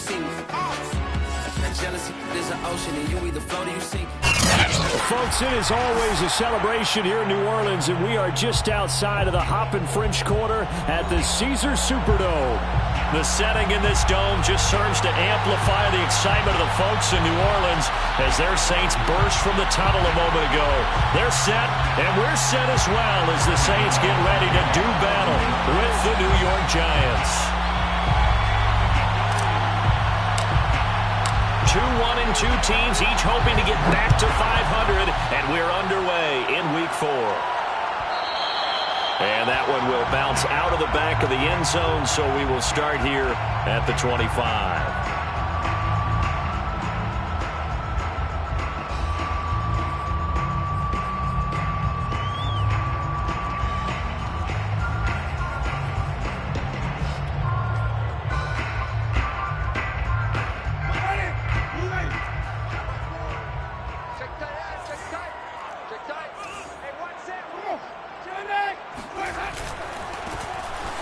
see me. That jealousy is an ocean, and you either float or you sink. Folks, it is always a celebration here in New Orleans, and we are just outside of the Hoppin' French Quarter at the Caesars Superdome. The setting in this dome just serves to amplify the excitement of the folks in New Orleans as their Saints burst from the tunnel a moment ago. They're set, and we're set as well as the Saints get ready to do battle with the New York Giants. 2-1-2 teams, each hoping to get back to 500, and we're underway in Week 4. And that one will bounce out of the back of the end zone, so we will start here at the 25.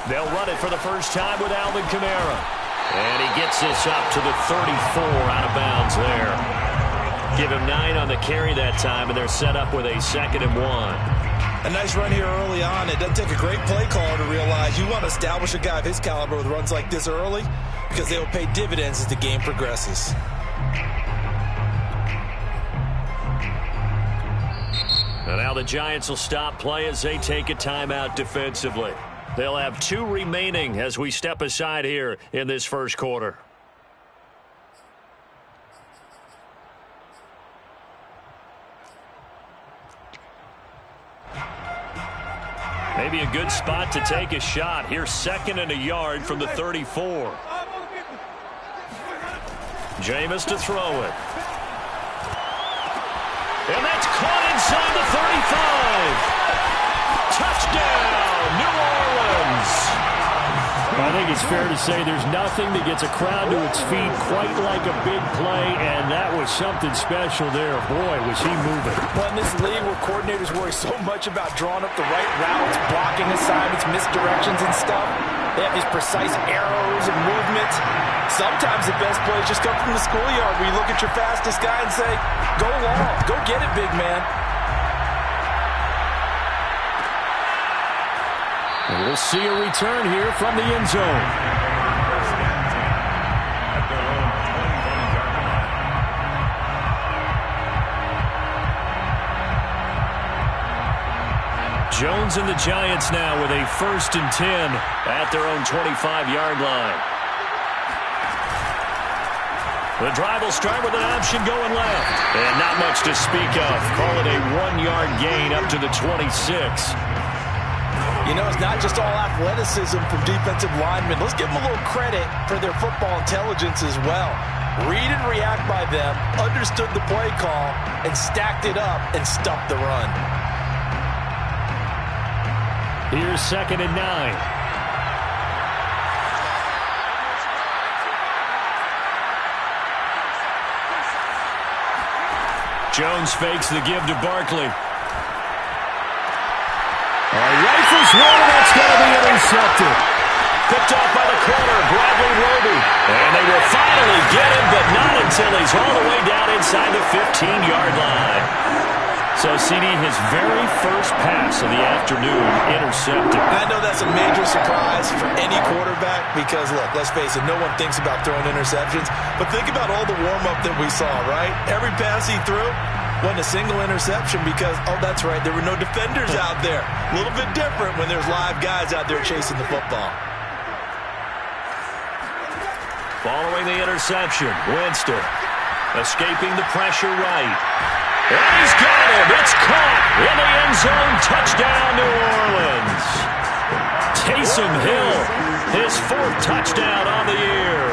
They'll run it for the first time with Alvin Kamara. And he gets this up to the 34 out of bounds there. Give him 9 on the carry that time, and they're set up with a 2nd and 1. A nice run here early on. It doesn't take a great play caller to realize you want to establish a guy of his caliber with runs like this early because they will pay dividends as the game progresses. And now the Giants will stop play as they take a timeout defensively. They'll have 2 remaining as we step aside here in this first quarter. Maybe a good spot to take a shot. Here's 2nd and a yard from the 34. Jameis to throw it. And that's caught inside the 35. Touchdown, New Orleans. I think it's fair to say there's nothing that gets a crowd to its feet quite like a big play, and that was something special there. Boy, was he moving. Well, in this league where coordinators worry so much about drawing up the right routes, blocking assignments, misdirections and stuff, they have these precise arrows and movements. Sometimes the best plays just come from the schoolyard where you look at your fastest guy and say, go long, go get it, big man. And we'll see a return here from the end zone. Jones and the Giants now with a 1st and 10 at their own 25-yard line. The drive will start with an option going left. And not much to speak of. Call it a 1-yard gain up to the 26. You know, it's not just all athleticism from defensive linemen. Let's give them a little credit for their football intelligence as well. Read and react by them, understood the play call, and stacked it up and stuffed the run. Here's 2nd and 9. Jones fakes the give to Barkley. Rifles one, that's going to be intercepted. Picked off by the corner, Bradley Roby. And they will finally get him, but not until he's all the way down inside the 15-yard line. So, CD, his very first pass of the afternoon intercepted. I know that's a major surprise for any quarterback because, look, let's face it, no one thinks about throwing interceptions. But think about all the warm-up that we saw, right? Every pass he threw wasn't a single interception because, oh, that's right, there were no defenders out there. A little bit different when there's live guys out there chasing the football. Following the interception, Winston escaping the pressure right. And he's got him. It's caught in the end zone. Touchdown, New Orleans. Taysom Hill, his 4th touchdown on the year.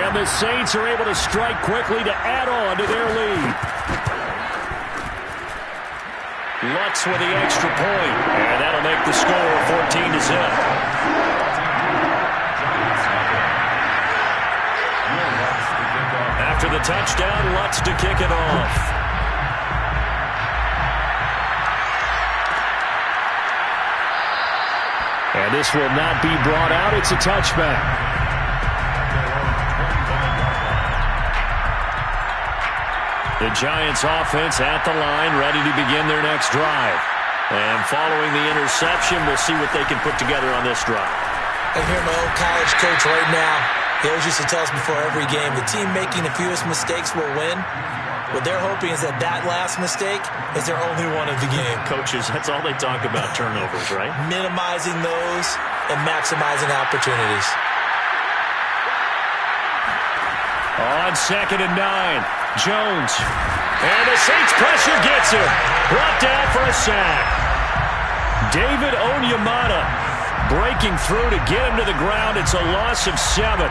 And the Saints are able to strike quickly to add on to their lead. Lutz with the extra point, and that'll make the score 14-0. After the touchdown, Lutz to kick it off. And this will not be brought out. It's a touchback. The Giants offense at the line, ready to begin their next drive. And following the interception, we'll see what they can put together on this drive. I hear my old college coach right now. He always used to tell us before every game, the team making the fewest mistakes will win. What they're hoping is that last mistake is their only one of the game. Coaches, that's all they talk about, turnovers, right? Minimizing those and maximizing opportunities. On 2nd and 9, Jones. And the Saints pressure gets him. Brought down for a sack. David Onyemata breaking through to get him to the ground. It's a loss of 7.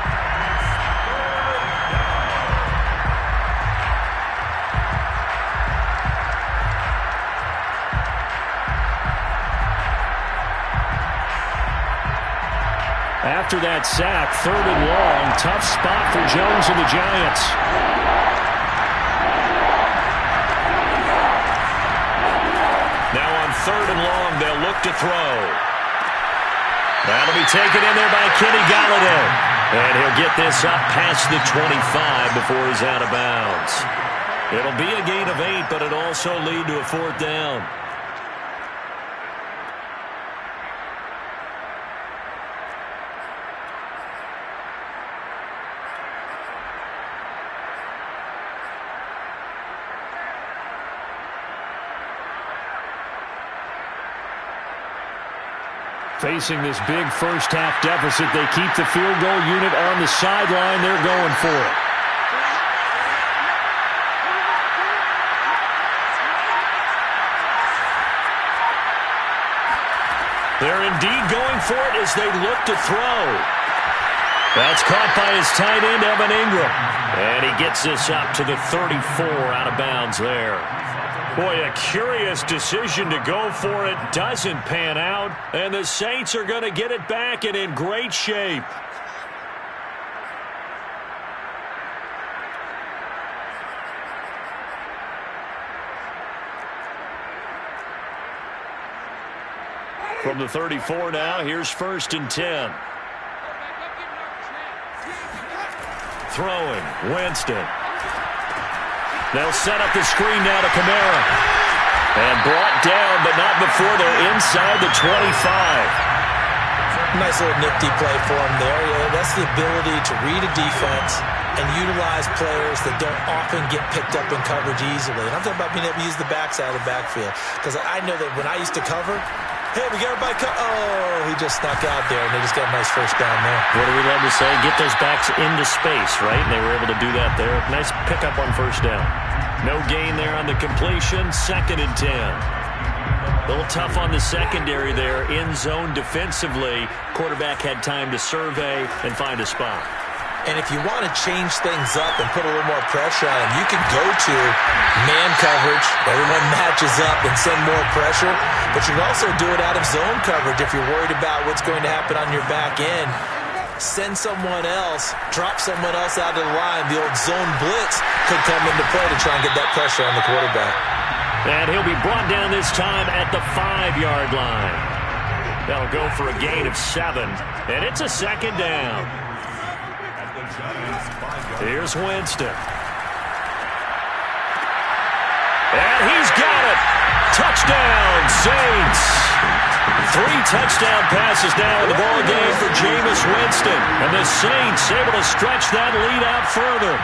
After that sack, 3rd and long, tough spot for Jones and the Giants. Now on 3rd and long, they'll look to throw. That'll be taken in there by Kenny Galladay. And he'll get this up past the 25 before he's out of bounds. It'll be a gain of 8, but it'll also lead to a 4th down. Facing this big first-half deficit, they keep the field goal unit on the sideline. They're going for it. They're indeed going for it as they look to throw. That's caught by his tight end, Evan Ingram. And he gets this up to the 34, out of bounds there. Boy, a curious decision to go for it. Doesn't pan out. And the Saints are going to get it back and in great shape. From the 34 now, here's 1st and 10. Throwing, Winston. They'll set up the screen now to Kamara. And brought down, but not before they're inside the 25. Nice little nifty play for him there. That's the ability to read a defense and utilize players that don't often get picked up in coverage easily. And I'm talking about being able to use the backside of the backfield. Because I know that when I used to cover, hey, we got everybody he just snuck out there, and they just got a nice first down there. What do we love to say? Get those backs into space, right? And they were able to do that there. Nice pickup on first down. No gain there on the completion. 2nd and 10. A little tough on the secondary there. In zone defensively. Quarterback had time to survey and find a spot. And if you want to change things up and put a little more pressure on them, you can go to man coverage. Everyone matches up and send more pressure. But you can also do it out of zone coverage if you're worried about what's going to happen on your back end. Send someone else, drop someone else out of the line. The old zone blitz could come into play to try and get that pressure on the quarterback. And he'll be brought down this time at the 5-yard line. That'll go for a gain of 7. And it's a 2nd down. Here's Winston. And he's got it. Touchdown, Saints. 3 touchdown passes now in the ball game for Jameis Winston. And the Saints able to stretch that lead out further.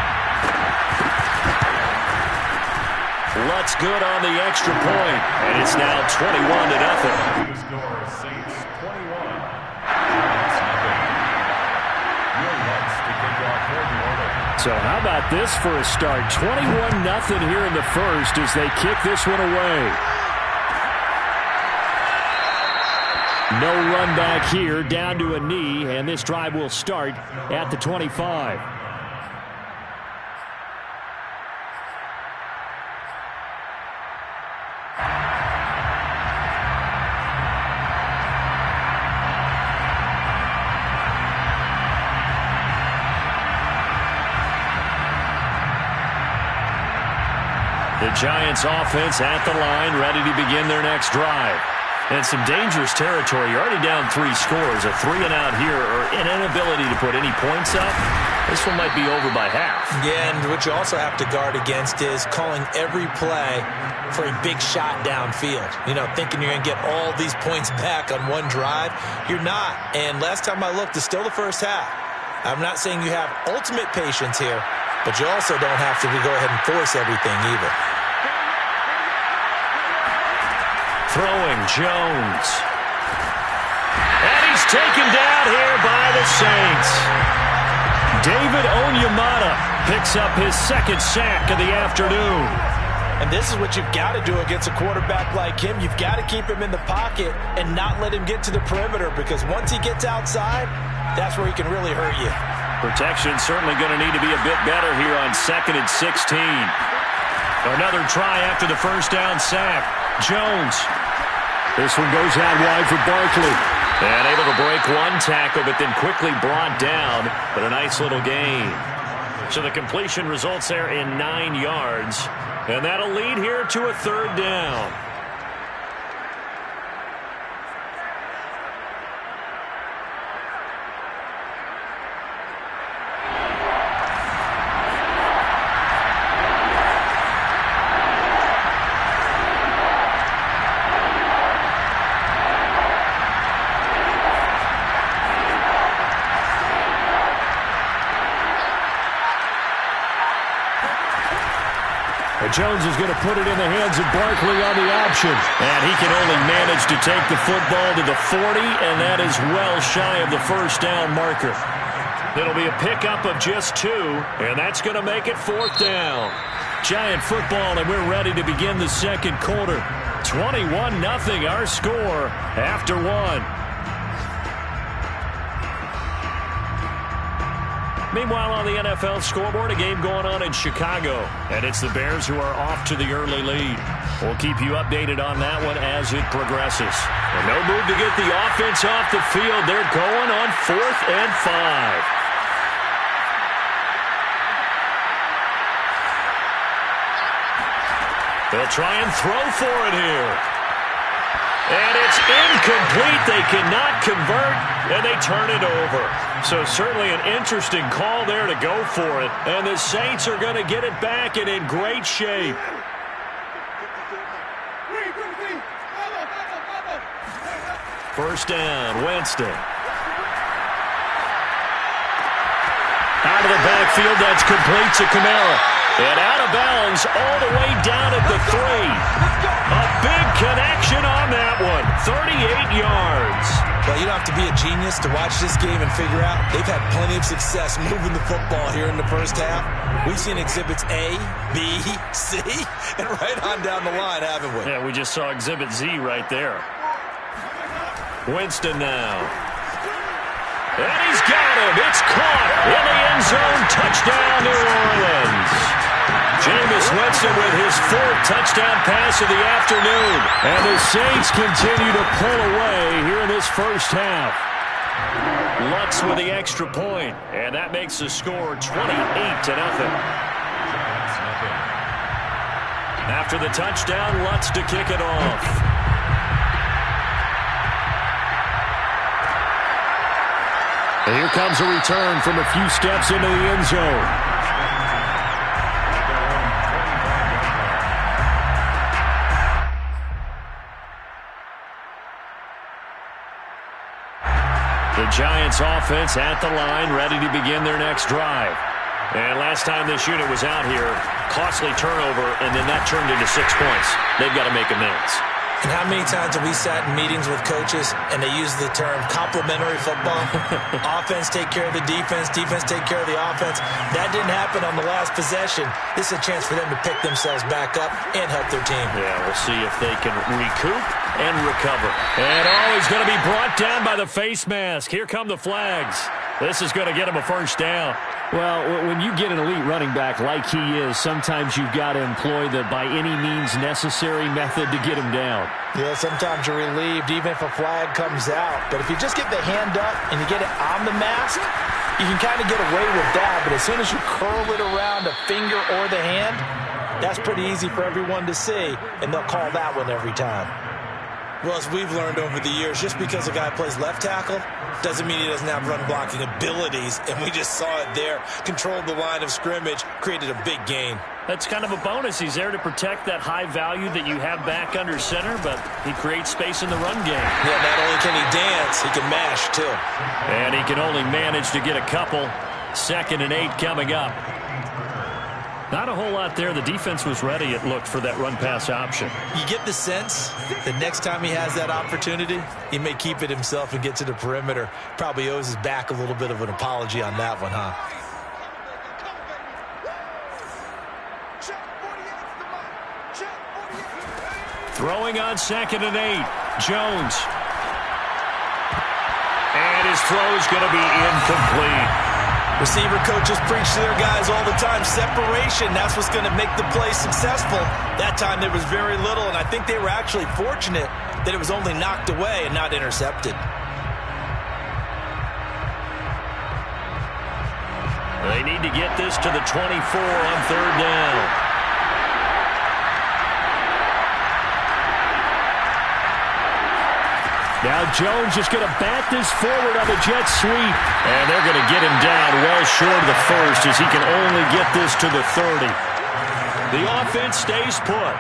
Lutz good on the extra point. And it's now 21-0. So how about this for a start? 21-0 here in the first as they kick this one away. No run back here, down to a knee, and this drive will start at the 25. The Giants offense at the line, ready to begin their next drive. And some dangerous territory. You're already down 3 scores. A 3-and-out here, or an inability to put any points up. This one might be over by half. Yeah, and what you also have to guard against is calling every play for a big shot downfield. You know, thinking you're going to get all these points back on one drive. You're not. And last time I looked, it's still the first half. I'm not saying you have ultimate patience here, but you also don't have to go ahead and force everything either. Throwing Jones. And he's taken down here by the Saints. David Onyemata picks up his second sack of the afternoon. And this is what you've got to do against a quarterback like him. You've got to keep him in the pocket and not let him get to the perimeter, because once he gets outside, that's where he can really hurt you. Protection certainly going to need to be a bit better here on 2nd and 16. Another try after the first down sack. Jones. This one goes out wide for Barkley. And able to break one tackle, but then quickly brought down. But a nice little gain. So the completion results there in 9 yards. And that'll lead here to a 3rd down. Jones is going to put it in the hands of Barkley on the option. And he can only manage to take the football to the 40, and that is well shy of the first down marker. It'll be a pickup of just 2, and that's going to make it 4th down. Giant football, and we're ready to begin the second quarter. 21-0 our score after 1. Meanwhile, on the NFL scoreboard, a game going on in Chicago. And it's the Bears who are off to the early lead. We'll keep you updated on that one as it progresses. And no move to get the offense off the field. They're going on 4th and 5. They'll try and throw for it here. And it's incomplete. They cannot convert, and they turn it over. So certainly an interesting call there to go for it. And the Saints are going to get it back and in great shape. First down, Winston. Out of the backfield, that's complete to Kamara. And out of bounds all the way down at the 3. A big connection on that one. 38 yards. Well, you don't have to be a genius to watch this game and figure out they've had plenty of success moving the football here in the first half. We've seen exhibits A, B, C, and right on down the line, haven't we? Yeah, we just saw exhibit Z right there. Winston now. And he's got him. It's caught in the end zone. Touchdown, New Orleans. Jameis Winston with his 4th touchdown pass of the afternoon. And the Saints continue to pull away here in this first half. Lutz with the extra point, and that makes the score 28-0. After the touchdown, Lutz to kick it off. And here comes a return from a few steps into the end zone. The Giants offense at the line, ready to begin their next drive. And last time this unit was out here, costly turnover, and then that turned into 6 points. They've got to make amends. And how many times have we sat in meetings with coaches and they use the term complementary football? Offense take care of the defense, defense take care of the offense. That didn't happen on the last possession. This is a chance for them to pick themselves back up and help their team. Yeah, we'll see if they can recoup and recover. And he's going to be brought down by the face mask. Here come the flags. This is going to get him a first down. Well, when you get an elite running back like he is, sometimes you've got to employ the by any means necessary method to get him down. Yeah, sometimes you're relieved even if a flag comes out. But if you just get the hand up and you get it on the mask, you can kind of get away with that. But as soon as you curl it around a finger or the hand, that's pretty easy for everyone to see, and they'll call that one every time. Well, as we've learned over the years, just because a guy plays left tackle doesn't mean he doesn't have run-blocking abilities, and we just saw it there. Controlled the line of scrimmage, created a big gain. That's kind of a bonus. He's there to protect that high value that you have back under center, but he creates space in the run game. Yeah, not only can he dance, he can mash, too. And he can only manage to get a couple. 2nd and 8 coming up. Not a whole lot there. The defense was ready, it looked, for that run-pass option. You get the sense that next time he has that opportunity, he may keep it himself and get to the perimeter. Probably owes his back a little bit of an apology on that one, huh? Throwing on 2nd and 8. Jones. And his throw's going to be incomplete. Receiver coaches preach to their guys all the time. Separation, that's what's going to make the play successful. That time there was very little, and I think they were actually fortunate that it was only knocked away and not intercepted. They need to get this to the 24 on 3rd down. Now Jones just going to bat this forward on the jet sweep. And they're going to get him down well short of the first as he can only get this to the 30. The offense stays put.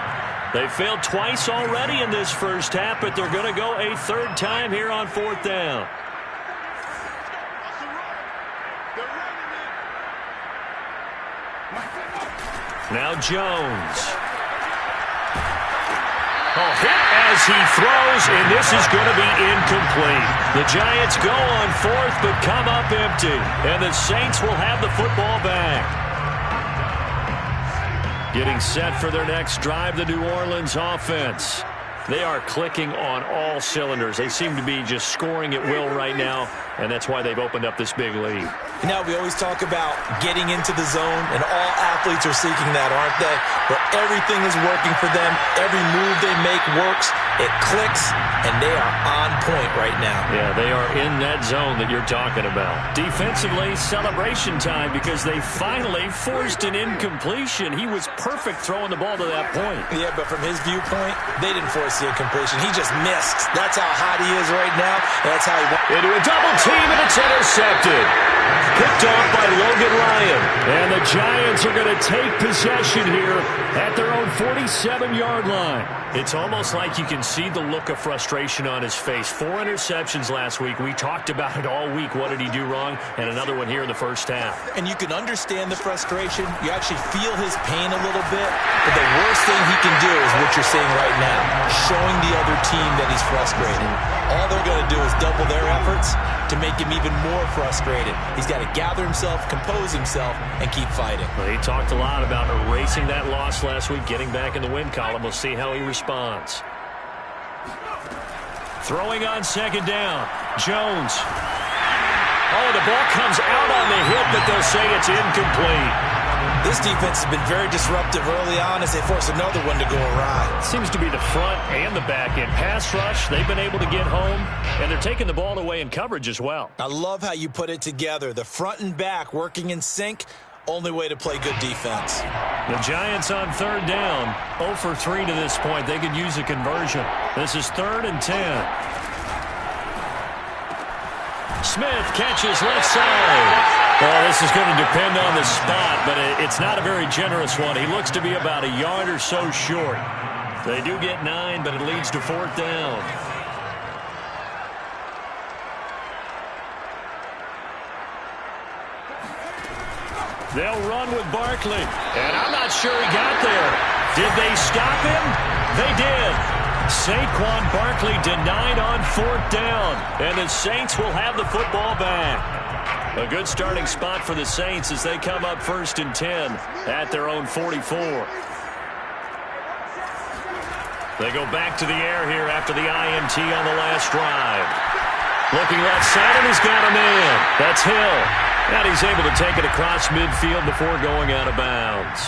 They failed twice already in this first half, but they're going to go a 3rd time here on 4th down. Now Jones. Hit as he throws, and this is going to be incomplete. The Giants go on 4th, but come up empty. And the Saints will have the football back. Getting set for their next drive, the New Orleans offense. They are clicking on all cylinders. They seem to be just scoring at will right now, and that's why they've opened up this big lead. Now, we always talk about getting into the zone, and all athletes are seeking that, aren't they? Where everything is working for them, every move they make works, it clicks, and they are on point right now. Yeah, they are in that zone that you're talking about. Defensively, celebration time because they finally forced an incompletion. He was perfect throwing the ball to that point. Yeah, but from his viewpoint, they didn't force the incompletion. He just missed. That's how hot he is right now, and that's how he wants. Into a double team, and it's intercepted. Picked off by Logan Ryan. And the Giants are going to take possession here at their own 47-yard line. It's almost like you can see the look of frustration on his face. 4 interceptions last week. We talked about it all week. What did he do wrong? And another one here in the first half. And you can understand the frustration. You actually feel his pain a little bit. But the worst thing he can do is what you're seeing right now, showing the other team that he's frustrated. All they're going to do is double their efforts to make him even more frustrated. He's got to gather himself, compose himself, and keep fighting. Well, he talked a lot about erasing that loss last week, getting back in the win column. We'll see how he responds. Throwing on 2nd down. Jones. Oh, the ball comes out on the hit, but they'll say it's incomplete. This defense has been very disruptive early on as they force another one to go awry. Seems to be the front and the back end. Pass rush, they've been able to get home, and they're taking the ball away in coverage as well. I love how you put it together. The front and back working in sync, only way to play good defense. The Giants on 3rd down, 0 for 3 to this point. They could use a conversion. This is 3rd and 10. Smith catches left side. Well, this is going to depend on the spot, but it's not a very generous one. He looks to be about a yard or so short. They do get 9, but it leads to 4th down. They'll run with Barkley, and I'm not sure he got there. Did they stop him? They did. Saquon Barkley denied on 4th down, and the Saints will have the football back. A good starting spot for the Saints as they come up 1st and 10 at their own 44. They go back to the air here after the INT on the last drive. Looking left side, and he's got a man. That's Hill. And he's able to take it across midfield before going out of bounds.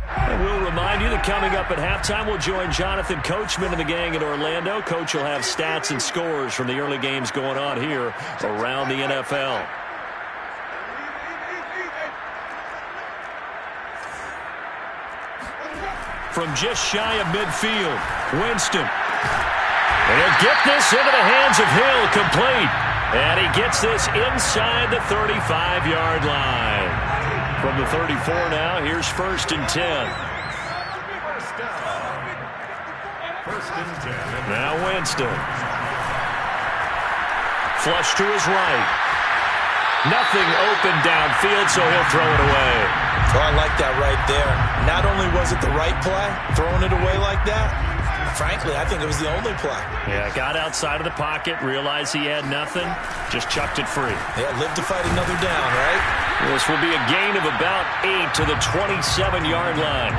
And we'll remind you that coming up at halftime, we'll join Jonathan Coachman and the gang in Orlando. Coach will have stats and scores from the early games going on here around the NFL. From just shy of midfield, Winston And he'll get this into the hands of Hill, complete. And he gets this inside the 35-yard line. From the 34 now, here's 1st and 10. Now Winston. Flush to his right. Nothing open downfield, so he'll throw it away. Oh, I like that right there. Not only was it the right play, throwing it away like that, frankly, I think it was the only play. Yeah, got outside of the pocket, realized he had nothing, just chucked it free. Yeah, live to fight another down, right? This will be a gain of about 8 to the 27-yard line.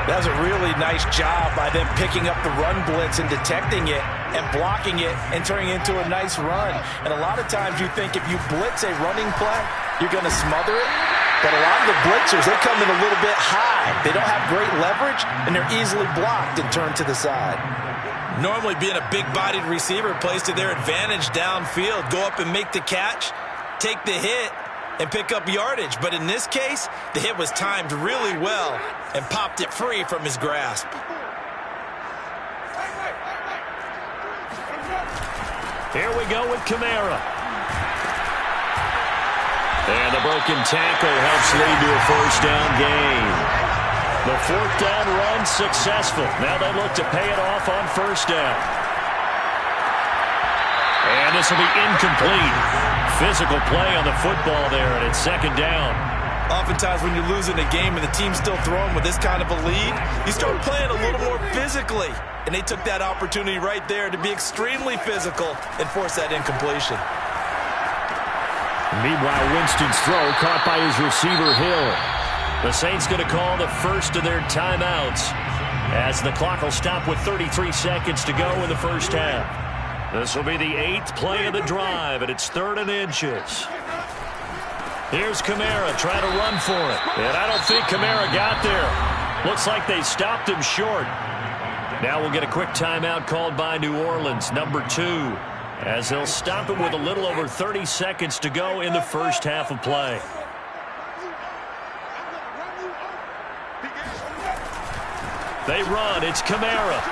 That was a really nice job by them picking up the run blitz and detecting it and blocking it and turning it into a nice run. And a lot of times you think if you blitz a running play, you're going to smother it. But a lot of the blitzers, they come in a little bit high. They don't have great leverage, and they're easily blocked and turned to the side. Normally being a big-bodied receiver plays to their advantage downfield. Go up and make the catch, take the hit, and pick up yardage. But in this case, the hit was timed really well and popped it free from his grasp. Here we go with Kamara. And the broken tackle helps lead to a 1st down gain. The 4th down run successful. Now they look to pay it off on 1st down. And this will be incomplete. Physical play on the football there, and it's 2nd down. Oftentimes when you're losing a game and the team's still throwing with this kind of a lead, you start playing a little more physically. And they took that opportunity right there to be extremely physical and force that incompletion. Meanwhile, Winston's throw caught by his receiver, Hill. The Saints going to call the first of their timeouts as the clock will stop with 33 seconds to go in the 1st half. This will be the 8th play of the drive, and it's 3rd and inches. Here's Kamara trying to run for it. And I don't think Kamara got there. Looks like they stopped him short. Now we'll get a quick timeout called by New Orleans, number 2, as they'll stop it with a little over 30 seconds to go in the 1st half of play. They run. It's Kamara.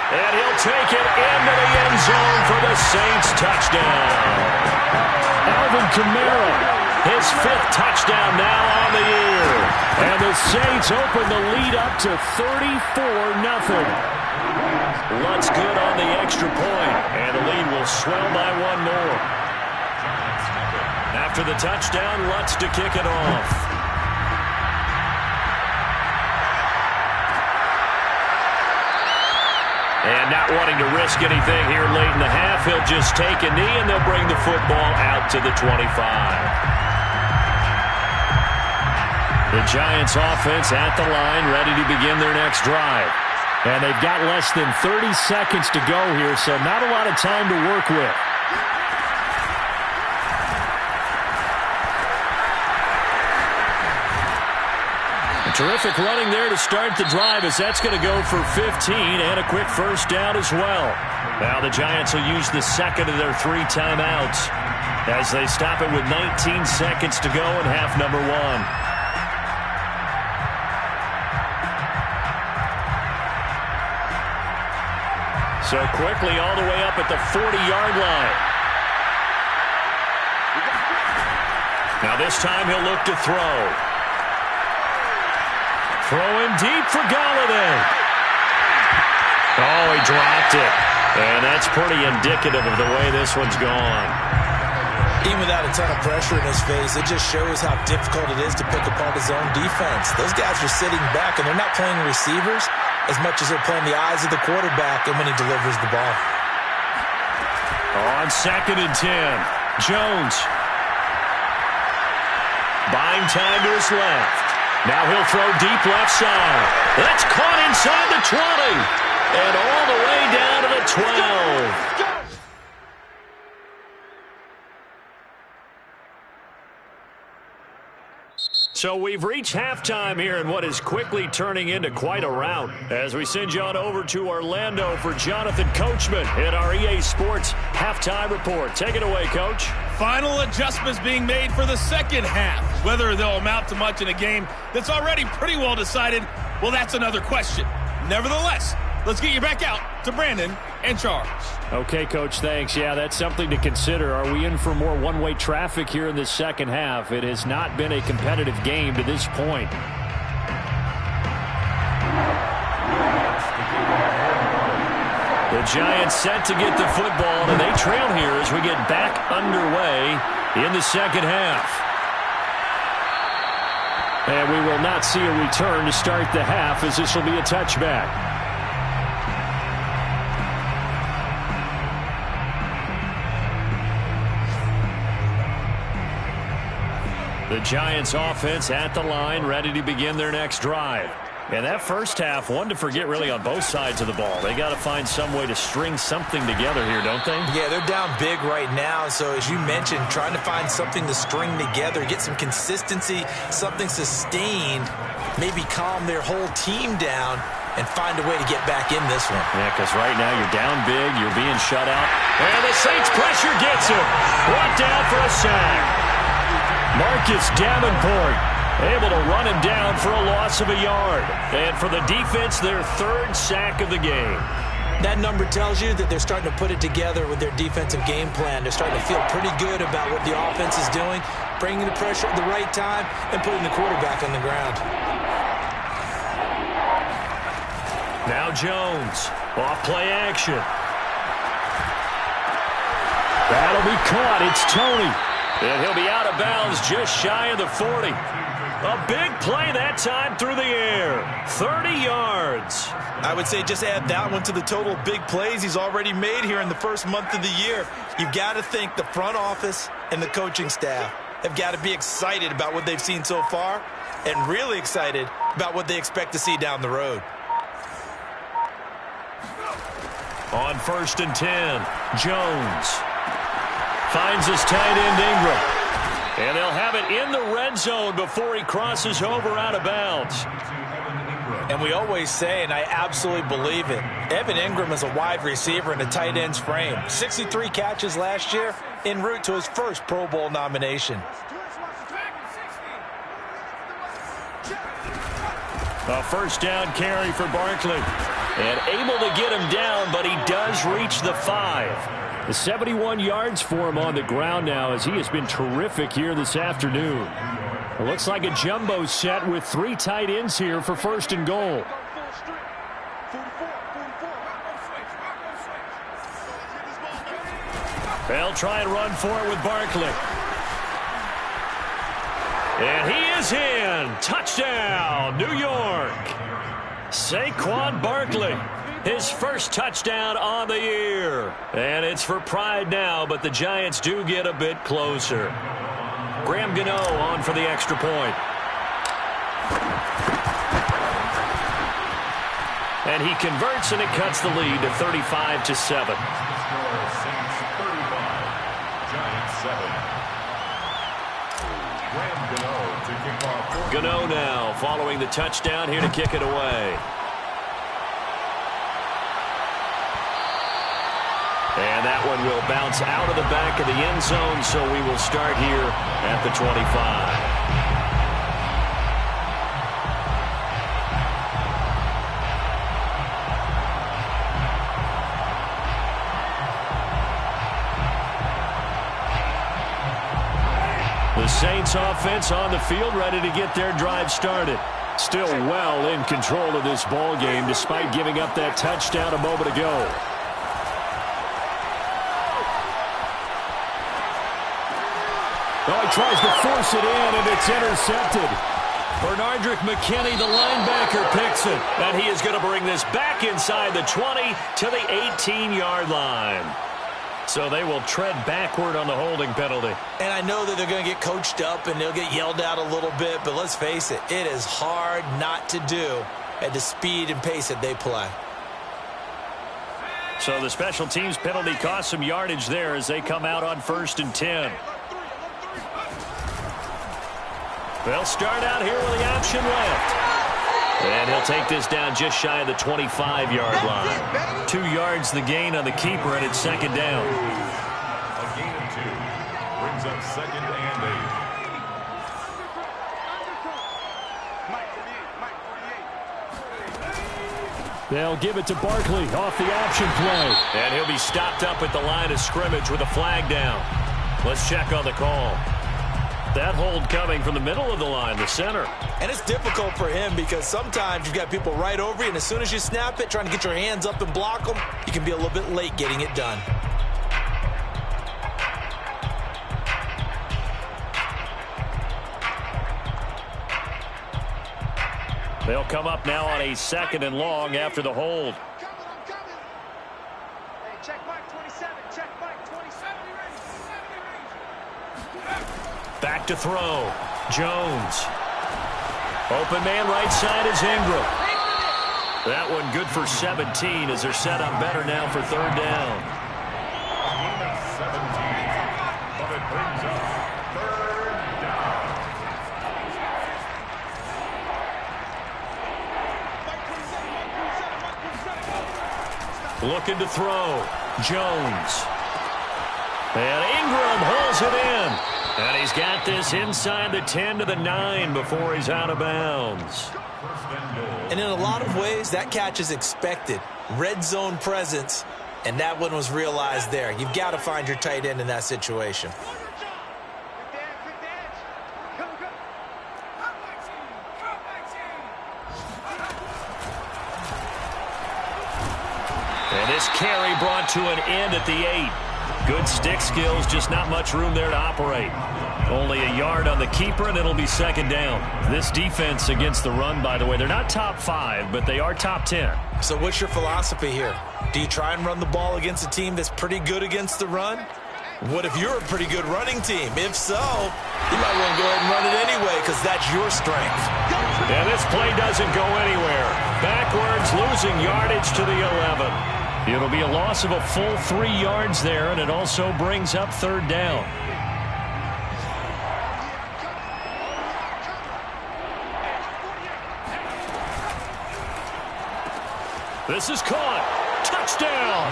And he'll take it into the end zone for the Saints touchdown. Alvin Kamara, his 5th touchdown now on the year. And the Saints open the lead up to 34-0. Lutz good on the extra point, and the lead will swell by 1 more. After the touchdown, Lutz to kick it off. And not wanting to risk anything here late in the half, he'll just take a knee, and they'll bring the football out to the 25. The Giants offense at the line, ready to begin their next drive. And they've got less than 30 seconds to go here, so not a lot of time to work with. Terrific running there to start the drive, as that's going to go for 15 and a quick 1st down as well. Now the Giants will use the 2nd of their 3 timeouts as they stop it with 19 seconds to go in half number 1. So quickly all the way up at the 40-yard line. Now this time he'll look to throw. Throwing deep for Galladay. Oh, he dropped it. And that's pretty indicative of the way this one's gone. Even without a ton of pressure in his face, it just shows how difficult it is to pick apart his own defense. Those guys are sitting back, and they're not playing receivers as much as they're playing the eyes of the quarterback and when he delivers the ball. On 2nd and 10, Jones. Buying time to his left. Now he'll throw deep left side. That's caught inside the 20. And all the way down to the 12. So we've reached halftime here in what is quickly turning into quite a rout as we send you on over to Orlando for Jonathan Coachman in our EA Sports Halftime Report. Take it away, Coach. Final adjustments being made for the 2nd half. Whether they'll amount to much in a game that's already pretty well decided, well, that's another question. Nevertheless, let's get you back out to Brandon and Charles. Okay, Coach, thanks. Yeah, that's something to consider. Are we in for more one-way traffic here in the second half? It has not been a competitive game to this point. The Giants set to get the football, and they trail here as we get back underway in the second half. And we will not see a return to start the half, as this will be a touchback. The Giants offense at the line, ready to begin their next drive. And that first half, one to forget really on both sides of the ball. They got to find some way to string something together here, don't they? Yeah, they're down big right now. So as you mentioned, trying to find something to string together, get some consistency, something sustained, maybe calm their whole team down and find a way to get back in this one. Yeah, because right now you're down big, you're being shut out. And the Saints pressure gets him. Brought down for a sack. Marcus Davenport able to run him down for a loss of a yard. And for the defense, their third sack of the game. That number tells you that they're starting to put it together with their defensive game plan. They're starting to feel pretty good about what the offense is doing, bringing the pressure at the right time, and putting the quarterback on the ground. Now Jones, off play action. That'll be caught. It's Tony. And he'll be out of bounds just shy of the 40. A big play that time through the air. 30 yards. I would say just add that one to the total big plays he's already made here in the first month of the year. You've got to think the front office and the coaching staff have got to be excited about what they've seen so far and really excited about what they expect to see down the road. On 1st and 10, Jones finds his tight end Ingram. And they'll have it in the red zone before he crosses over out of bounds. And we always say, and I absolutely believe it, Evan Ingram is a wide receiver in a tight end's frame. 63 catches last year, en route to his first Pro Bowl nomination. A first down carry for Barkley. And able to get him down, but he does reach the 5. The 71 yards for him on the ground now as he has been terrific here this afternoon. It looks like a jumbo set with 3 tight ends here for 1st and goal. They'll try and run for it with Barkley. And he is in. Touchdown, New York. Saquon Barkley. His first touchdown on the year. And it's for pride now, but the Giants do get a bit closer. Graham Gano on for the extra point. And he converts, and it cuts the lead to 35-7. Gano now following the touchdown here to kick it away. And that one will bounce out of the back of the end zone, so we will start here at the 25. The Saints offense on the field, ready to get their drive started. Still well in control of this ball game, despite giving up that touchdown a moment ago. Oh, he tries to force it in, and it's intercepted. Bernardrick McKinney, the linebacker, picks it. And he is going to bring this back inside the 20 to the 18-yard line. So they will tread backward on the holding penalty. And I know that they're going to get coached up and they'll get yelled at a little bit, but let's face it, it is hard not to do at the speed and pace that they play. So the special teams penalty cost some yardage there as they come out on 1st and 10. They'll start out here with the option left. And he'll take this down just shy of the 25-yard line. 2 yards the gain on the keeper, and it's second down. A gain of 2 brings up 2nd and 8. They'll give it to Barkley off the option play. And he'll be stopped up at the line of scrimmage with a flag down. Let's check on the call. That hold coming from the middle of the line, the center. And it's difficult for him because sometimes you've got people right over you, and as soon as you snap it, trying to get your hands up and block them, you can be a little bit late getting it done. They'll come up now on a 2nd and long after the hold. Hey, check Mike 27. Check Mike 27. Back to throw. Jones. Open man right side is Ingram. That one good for 17 as they're set up better now for 3rd down. 17, but it brings up 3rd down. Looking to throw. Jones. And Ingram holds it in. And he's got this inside the 10 to the 9 before he's out of bounds. And in a lot of ways, that catch is expected. Red zone presence, and that one was realized there. You've got to find your tight end in that situation. And this carry brought to an end at the 8. Good stick skills, just not much room there to operate. Only a yard on the keeper, and it'll be 2nd down. This defense against the run, by the way, they're not top 5, but they are top 10. So what's your philosophy here? Do you try and run the ball against a team that's pretty good against the run? What if you're a pretty good running team? If so, you might want to go ahead and run it anyway because that's your strength. And this play doesn't go anywhere. Backwards, losing yardage to the 11. It'll be a loss of a full 3 yards there, and it also brings up 3rd down. This is caught. Touchdown.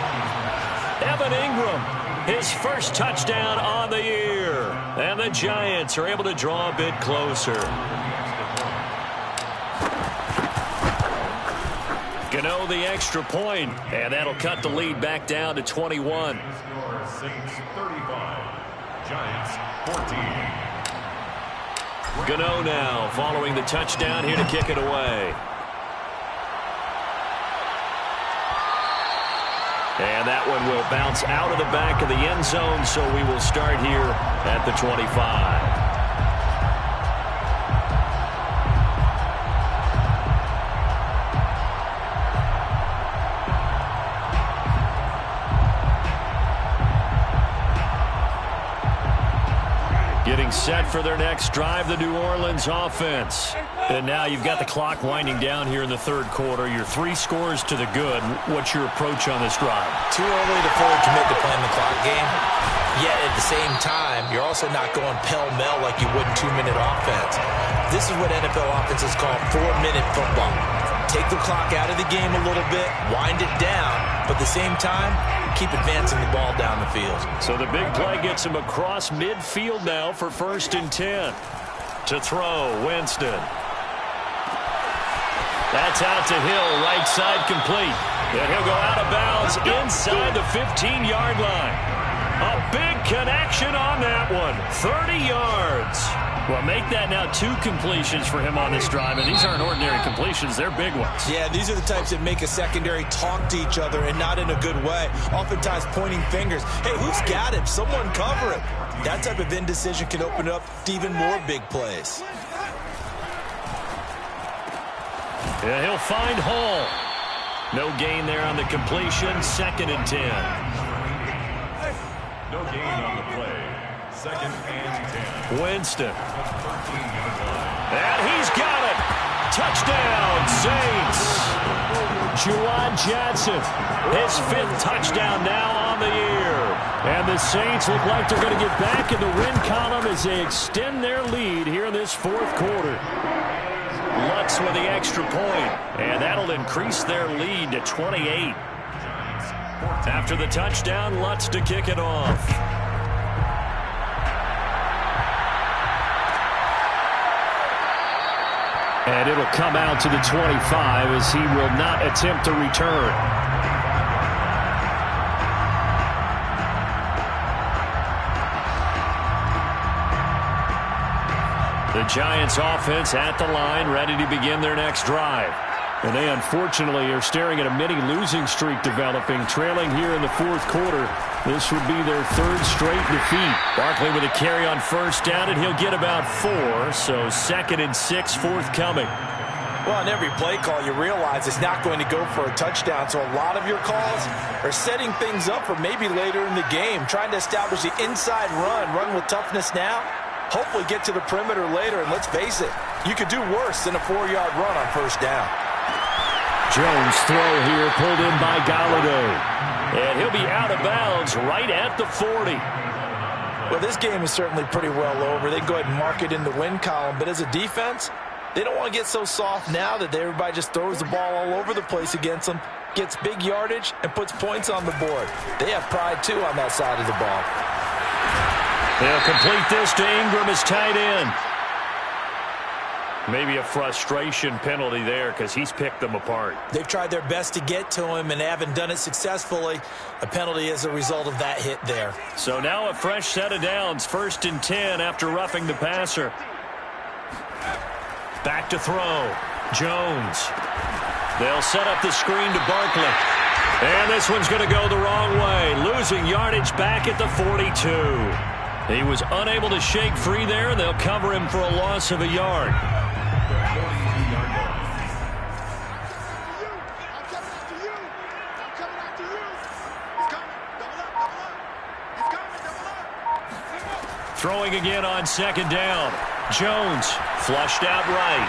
Evan Ingram, his first touchdown on the year. And the Giants are able to draw a bit closer. Gano the extra point, and that'll cut the lead back down to 21. Score Saints 35, Giants 14. Gano now following the touchdown here to kick it away. And that one will bounce out of the back of the end zone, so we will start here at the 25. Getting set for their next drive, the New Orleans offense. And now you've got the clock winding down here in the 3rd quarter. You're 3 scores to the good. What's your approach on this drive? Too early to fully commit to playing the clock game. Yet at the same time, you're also not going pell-mell like you would in 2-minute offense. This is what NFL offenses call 4-minute football. Take the clock out of the game a little bit, wind it down, but at the same time, keep advancing the ball down the field. So the big play gets him across midfield now for 1st and 10. To throw, Winston. That's out to Hill, right side complete. And he'll go out of bounds inside the 15-yard line. A big connection on that one. 30 yards. Well, make that now 2 completions for him on this drive, and these aren't ordinary completions. They're big ones. Yeah, these are the types that make a secondary talk to each other and not in a good way. Oftentimes pointing fingers. Hey, who's got him? Someone cover him. That type of indecision can open up to even more big plays. Yeah, he'll find Hall. No gain there on the completion. 2nd and 10. No gain on the play. 2nd and 10. Winston. And he's got it. Touchdown, Saints. Juwan Johnson, his 5th touchdown now on the year. And the Saints look like they're going to get back in the win column as they extend their lead here in this 4th quarter. Lutz with the extra point, and that'll increase their lead to 28. After the touchdown, Lutz to kick it off. And it'll come out to the 25 as he will not attempt to return. The Giants offense at the line, ready to begin their next drive. And they unfortunately are staring at a mini losing streak developing, trailing here in the fourth quarter. This would be their third straight defeat. Barkley with a carry on first down, and he'll get about 4. So 2nd and 6 forthcoming. Well, on every play call, you realize it's not going to go for a touchdown. So a lot of your calls are setting things up for maybe later in the game, trying to establish the inside run with toughness now. Hopefully get to the perimeter later, and let's face it, you could do worse than a 4-yard run on first down. Jones throw here pulled in by Galladay. And he'll be out of bounds right at the 40. Well, this game is certainly pretty well over. They can go ahead and mark it in the win column. But as a defense, they don't want to get so soft now that everybody just throws the ball all over the place against them, gets big yardage, and puts points on the board. They have pride, too, on that side of the ball. They'll complete this to Ingram as tight end. Maybe a frustration penalty there because he's picked them apart. They've tried their best to get to him and haven't done it successfully. A penalty as a result of that hit there. So now a fresh set of downs. 1st and 10 after roughing the passer. Back to throw. Jones. They'll set up the screen to Barkley. And this one's going to go the wrong way. Losing yardage back at the 42. He was unable to shake free there, and they'll cover him for a loss of a yard. Throwing again on 2nd down. Jones flushed out right.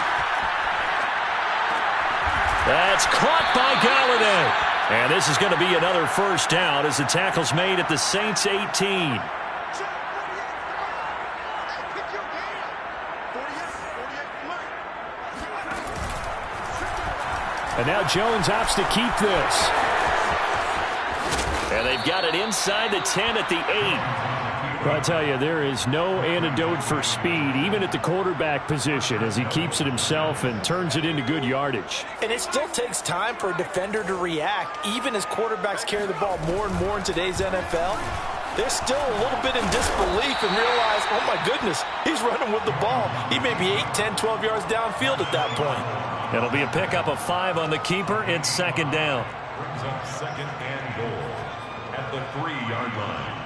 That's caught by Galladay. And this is going to be another first down as the tackle's made at the Saints 18. And now Jones opts to keep this. And they've got it inside the 10 at the 8. Well, I tell you, there is no antidote for speed, even at the quarterback position, as he keeps it himself and turns it into good yardage. And it still takes time for a defender to react, even as quarterbacks carry the ball more and more in today's NFL. They're still a little bit in disbelief and realize, oh my goodness, he's running with the ball. He may be 8, 10, 12 yards downfield at that point. It'll be a pickup of 5 on the keeper. It's 2nd down. Brings up 2nd and goal at the 3-yard line.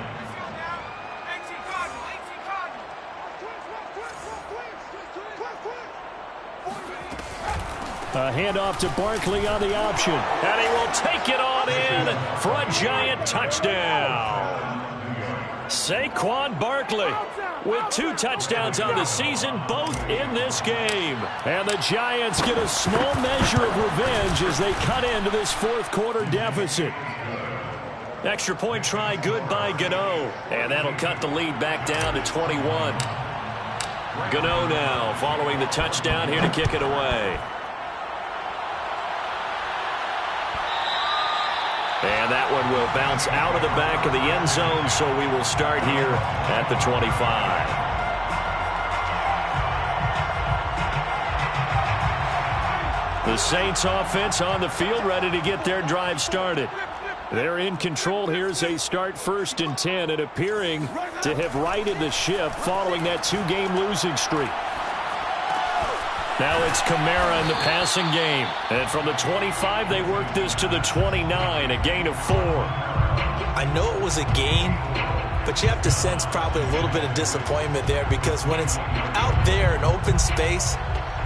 A handoff to Barkley on the option. And he will take it on in for a giant touchdown. Saquon Barkley with 2 touchdowns on the season, both in this game. And the Giants get a small measure of revenge as they cut into this fourth quarter deficit. Extra point try good by Gano. And that'll cut the lead back down to 21. Gano now following the touchdown here to kick it away. And that one will bounce out of the back of the end zone, so we will start here at the 25. The Saints offense on the field, ready to get their drive started. They're in control here as they start 1st and 10 and appearing to have righted the ship following that 2-game losing streak. Now it's Kamara in the passing game. And from the 25, they work this to the 29, a gain of 4. I know it was a gain, but you have to sense probably a little bit of disappointment there because when it's out there in open space,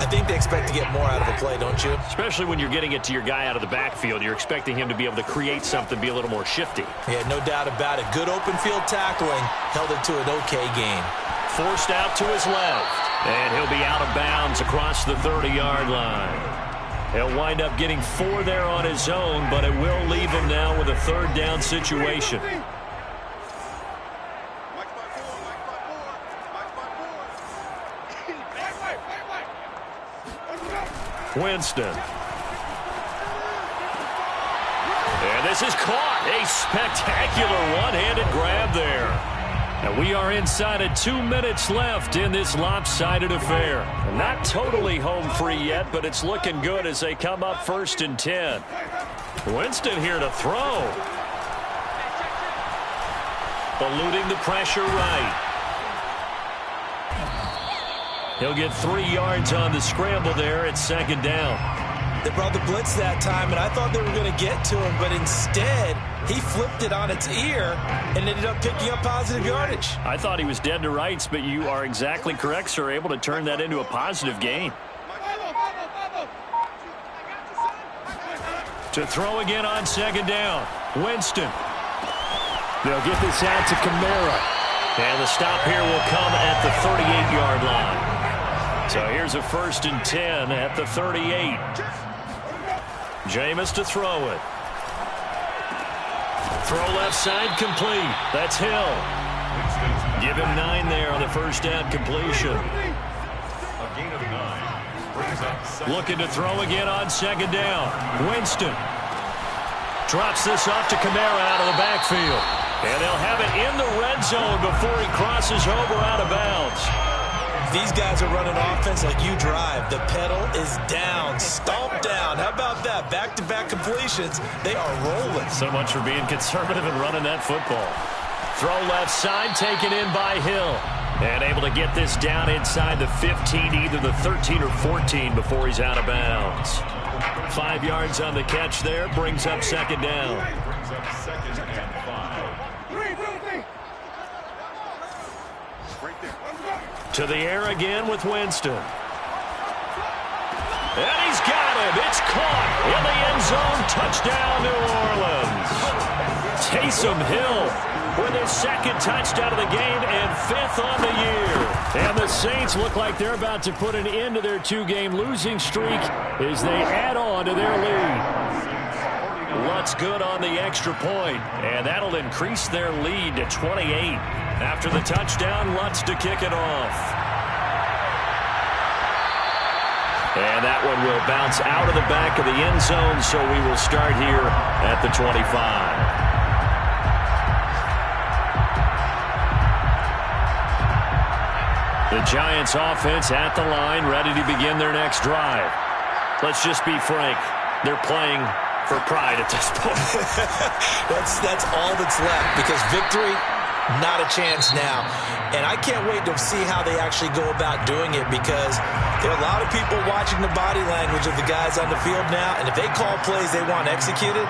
I think they expect to get more out of a play, don't you? Especially when you're getting it to your guy out of the backfield. You're expecting him to be able to create something, be a little more shifty. Yeah, no doubt about it. Good open field tackling held it to an okay gain. Forced out to his left. And he'll be out of bounds across the 30-yard line. He'll wind up getting 4 there on his own, but it will leave him now with a 3rd down situation. Winston. And this is caught. A spectacular one-handed grab there. And we are inside of 2 minutes left in this lopsided affair. And not totally home free yet, but it's looking good as they come up 1st and 10. Winston here to throw. Eluding the pressure right. He'll get 3 yards on the scramble there at 2nd down. They brought the blitz that time, and I thought they were going to get to him, but instead he flipped it on its ear and ended up picking up positive yardage. I thought he was dead to rights, but you are exactly correct, sir. Able to turn that into a positive gain. To throw again on 2nd down. Winston. They'll get this out to Kamara. And the stop here will come at the 38-yard line. So here's a 1st and 10 at the 38. Jameis to throw it. Throw left side complete. That's Hill. Give him 9 there on the 1st down completion. A gain of 9. Brings up 2nd. Looking to throw again on 2nd down. Winston drops this off to Kamara out of the backfield. And they'll have it in the red zone before he crosses over out of bounds. These guys are running offense like you drive. The pedal is down, stomp down. How about that? Back-to-back completions. They are rolling. So much for being conservative and running that football. Throw left side, taken in by Hill. And able to get this down inside the 15, either the 13 or 14 before he's out of bounds. 5 yards on the catch there, brings up 2nd down. Brings up 2nd and 5. To the air again with Winston. And he's got it. It's caught in the end zone. Touchdown, New Orleans. Taysom Hill with his 2nd touchdown of the game and 5th on the year. And the Saints look like they're about to put an end to their 2-game losing streak as they add on to their lead. Lutz good on the extra point, and that'll increase their lead to 28. After the touchdown, Lutz to kick it off. And that one will bounce out of the back of the end zone, so we will start here at the 25. The Giants offense at the line, ready to begin their next drive. Let's just be frank. They're playing for pride at this point. That's all that's left, because victory, not a chance now. And I can't wait to see how they actually go about doing it, because there are a lot of people watching the body language of the guys on the field now, and if they call plays they want executed,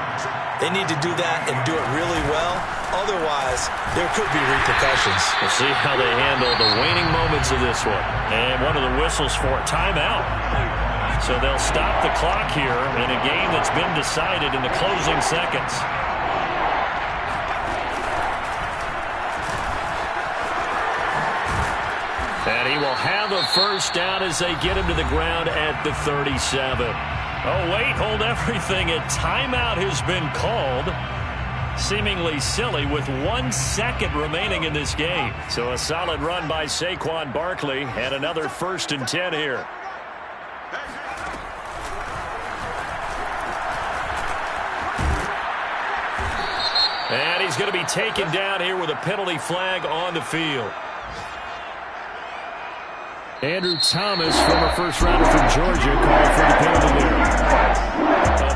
they need to do that and do it really well. Otherwise, there could be repercussions. We'll see how they handle the waning moments of this one. And one of the whistles for a timeout. So they'll stop the clock here in a game that's been decided in the closing seconds. And he will have a 1st down as they get him to the ground at the 37. Oh, wait, hold everything. A timeout has been called. Seemingly silly with 1 second remaining in this game. So a solid run by Saquon Barkley and another 1st and 10 here. And he's going to be taken down here with a penalty flag on the field. Andrew Thomas, former 1st rounder from Georgia, called for the penalty there.